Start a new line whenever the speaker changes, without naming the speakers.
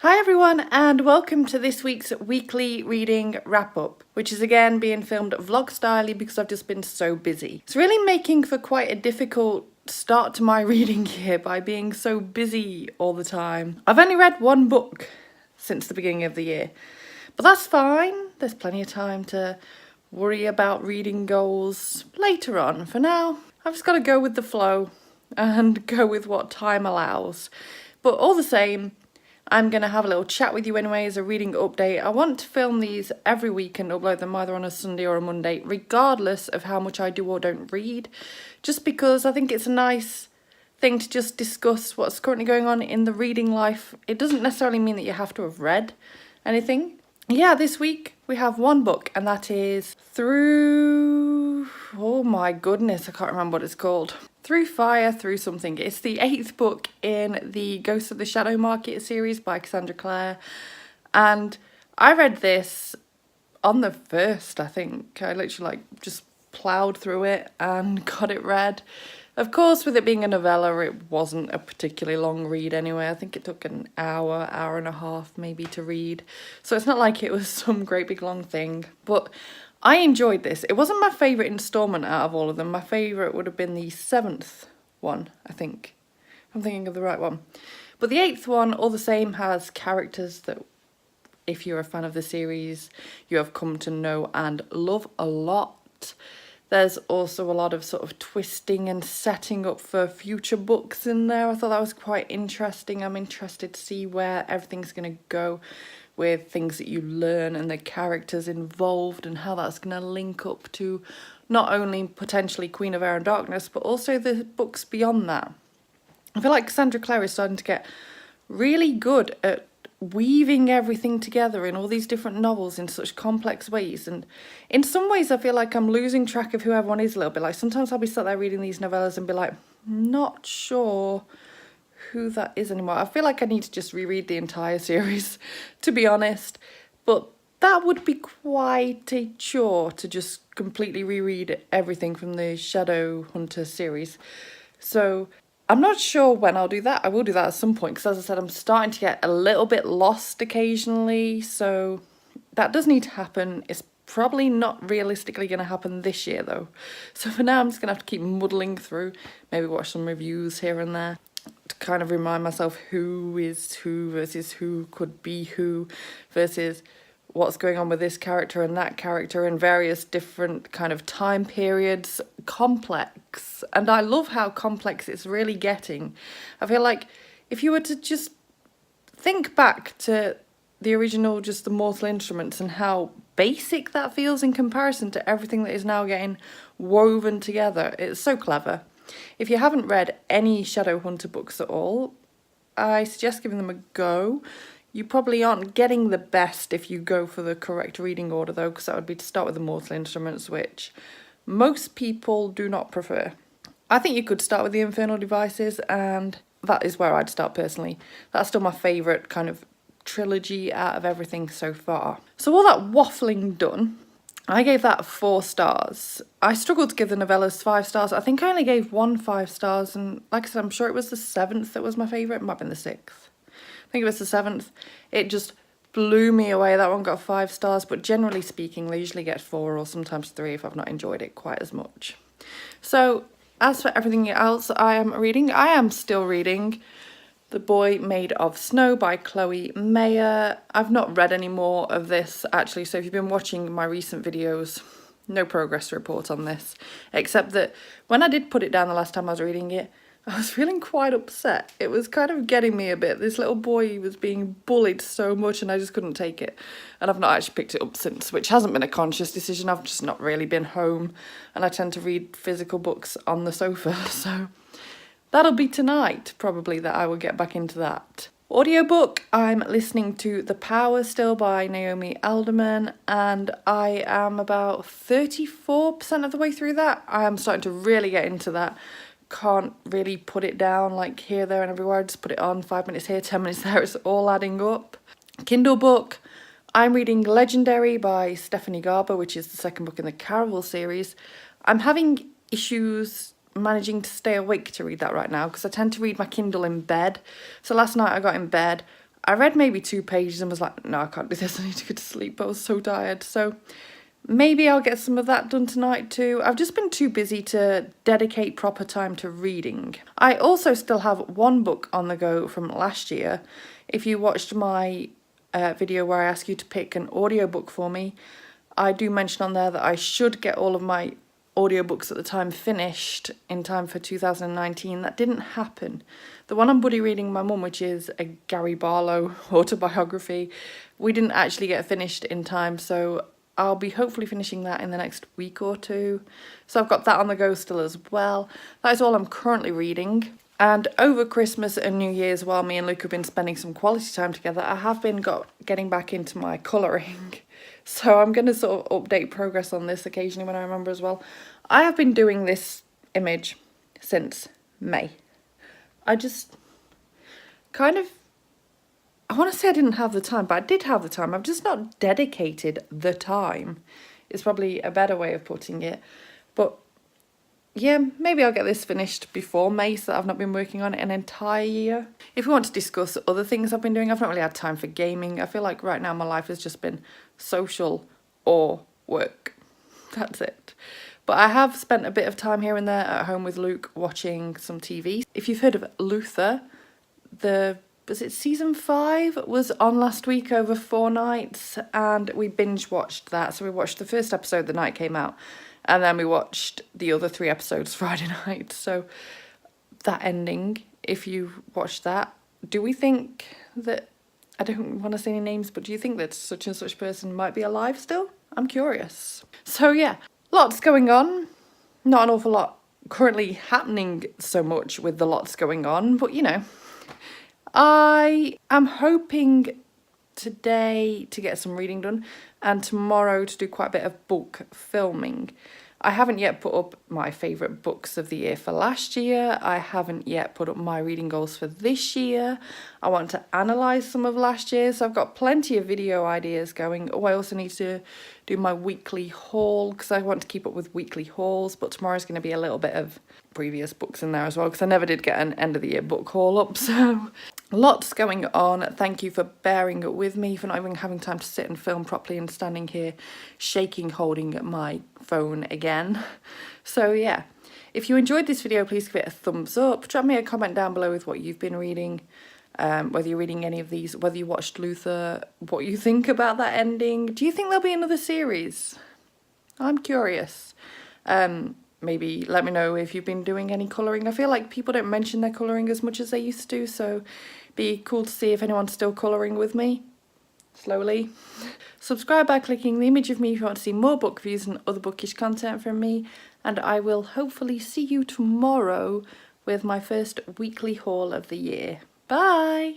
Hi everyone, and welcome to this week's weekly reading wrap-up, which is again being filmed vlog style because I've just been so busy. It's really making for quite a difficult start to my reading year by being so busy all the time. I've only read one book since the beginning of the year, but that's fine. There's plenty of time to worry about reading goals later on. For now, I've just got to go with the flow and go with what time allows. But all the same, I'm going to have a little chat with you anyway as a reading update. I want to film these every week and upload them either on a Sunday or a Monday, regardless of how much I do or don't read, just because I think it's a nice thing to just discuss what's currently going on in the reading life. It doesn't necessarily mean that you have to have read anything. Yeah, this week we have one book, and that is oh my goodness, I can't remember what it's called. Through Fire, Through Something. It's the 8th book in the Ghost of the Shadow Market series by Cassandra, Clare. And I read this on the 1st, I think. I literally just ploughed through it and got it read. Of course, with it being a novella, it wasn't a particularly long read anyway. I think it took an hour and a half maybe to read. So it's not like it was some great big long thing. But I enjoyed this. It wasn't my favourite instalment out of all of them. My favourite would have been the 7th one, I think. I'm thinking of the right one. But the 8th one, all the same, has characters that, if you're a fan of the series, you have come to know and love a lot. There's also a lot of sort of twisting and setting up for future books in there. I thought that was quite interesting. I'm interested to see where everything's going to go with things that you learn and the characters involved and how that's going to link up to not only potentially Queen of Air and Darkness, but also the books beyond that. I feel like Cassandra Clare is starting to get really good at weaving everything together in all these different novels in such complex ways, and in some ways I feel like I'm losing track of who everyone is a little bit. Like sometimes I'll be sat there reading these novellas and be like, not sure who that is anymore. I feel like I need to just reread the entire series, to be honest, but that would be quite a chore to just completely reread everything from the Shadow Hunter series. So I'm not sure when I'll do that. I will do that at some point because, as I said, I'm starting to get a little bit lost occasionally, so that does need to happen. It's probably not realistically going to happen this year though. So for now I'm just going to have to keep muddling through, maybe watch some reviews here and there to kind of remind myself who is who versus who could be who versus what's going on with this character and that character in various different kind of time periods. Complex. And I love how complex it's really getting. I feel like if you were to just think back to the original, just the Mortal Instruments, and how basic that feels in comparison to everything that is now getting woven together, it's so clever. If you haven't read any Shadowhunter books at all, I suggest giving them a go. You probably aren't getting the best if you go for the correct reading order though, because that would be to start with the Mortal Instruments, which most people do not prefer. I think you could start with the Infernal Devices, and that is where I'd start personally. That's still my favourite kind of trilogy out of everything so far. So all that waffling done, I gave that 4 stars. I struggled to give the novellas 5 stars. I think I only gave one 5 stars, and like I said, I'm sure it was the 7th that was my favourite. It might have been the 6th. I think it was the 7th. It just blew me away. That one got 5 stars, but generally speaking, they usually get 4 or sometimes 3 if I've not enjoyed it quite as much. So as for everything else I am still reading The Boy Made of Snow by Chloe Meyer. I've not read any more of this actually, so if you've been watching my recent videos, no progress to report on this, except that when I did put it down the last time I was reading it, I was feeling quite upset. It was kind of getting me a bit. This little boy was being bullied so much and I just couldn't take it. And I've not actually picked it up since, which hasn't been a conscious decision. I've just not really been home and I tend to read physical books on the sofa. So that'll be tonight, probably, that I will get back into that. Audiobook, I'm listening to The Power still by Naomi Alderman, and I am about 34% of the way through that. I am starting to really get into that. Can't really put it down like here, there and everywhere. I just put it on 5 minutes here, 10 minutes there. It's all adding up. Kindle book, I'm reading Legendary by Stephanie Garber, which is the 2nd book in the Caraval series. I'm having issues managing to stay awake to read that right now because I tend to read my Kindle in bed. So last night I got in bed, I read maybe 2 pages and was like, no, I can't do this, I need to go to sleep. I was so tired. So maybe I'll get some of that done tonight too. I've just been too busy to dedicate proper time to reading. I also still have 1 book on the go from last year. If you watched my video where I asked you to pick an audiobook for me, I do mention on there that I should get all of my audiobooks at the time finished in time for 2019. That didn't happen. The one I'm buddy reading my mum, which is a Gary Barlow autobiography, we didn't actually get finished in time, so I'll be hopefully finishing that in the next week or 2. So I've got that on the go still as well. That is all I'm currently reading. And over Christmas and New Year's, while me and Luke have been spending some quality time together, I have been getting back into my colouring. So I'm going to sort of update progress on this occasionally when I remember as well. I have been doing this image since May. I just kind of, I want to say I didn't have the time, but I did have the time. I've just not dedicated the time. It's probably a better way of putting it. But yeah, maybe I'll get this finished before May so that I've not been working on it an entire year. If we want to discuss other things I've been doing, I've not really had time for gaming. I feel like right now my life has just been social or work. That's it. But I have spent a bit of time here and there at home with Luke watching some TV. If you've heard of Luther, was it season 5 was on last week over 4 nights, and we binge watched that. So we watched the first episode the night it came out, and then we watched the other 3 episodes Friday night. So that ending, if you watched that, do we think that, I don't want to say any names, but do you think that such and such person might be alive still? I'm curious. So yeah, lots going on. Not an awful lot currently happening so much with the lots going on, but you know, I am hoping today to get some reading done and tomorrow to do quite a bit of book filming. I haven't yet put up my favourite books of the year for last year. I haven't yet put up my reading goals for this year. I want to analyse some of last year, so I've got plenty of video ideas going. Oh, I also need to do my weekly haul because I want to keep up with weekly hauls, but tomorrow's going to be a little bit of previous books in there as well because I never did get an end of the year book haul up, so lots going on. Thank you for bearing with me for not even having time to sit and film properly and standing here shaking holding my phone again. So yeah, if you enjoyed this video, please give it a thumbs up. Drop me a comment down below with what you've been reading, whether you're reading any of these, whether you watched Luther, what you think about that ending. Do you think there'll be another series? I'm curious. Maybe let me know if you've been doing any colouring. I feel like people don't mention their colouring as much as they used to, so be cool to see if anyone's still colouring with me, slowly. Subscribe by clicking the image of me if you want to see more book reviews and other bookish content from me, and I will hopefully see you tomorrow with my first weekly haul of the year. Bye!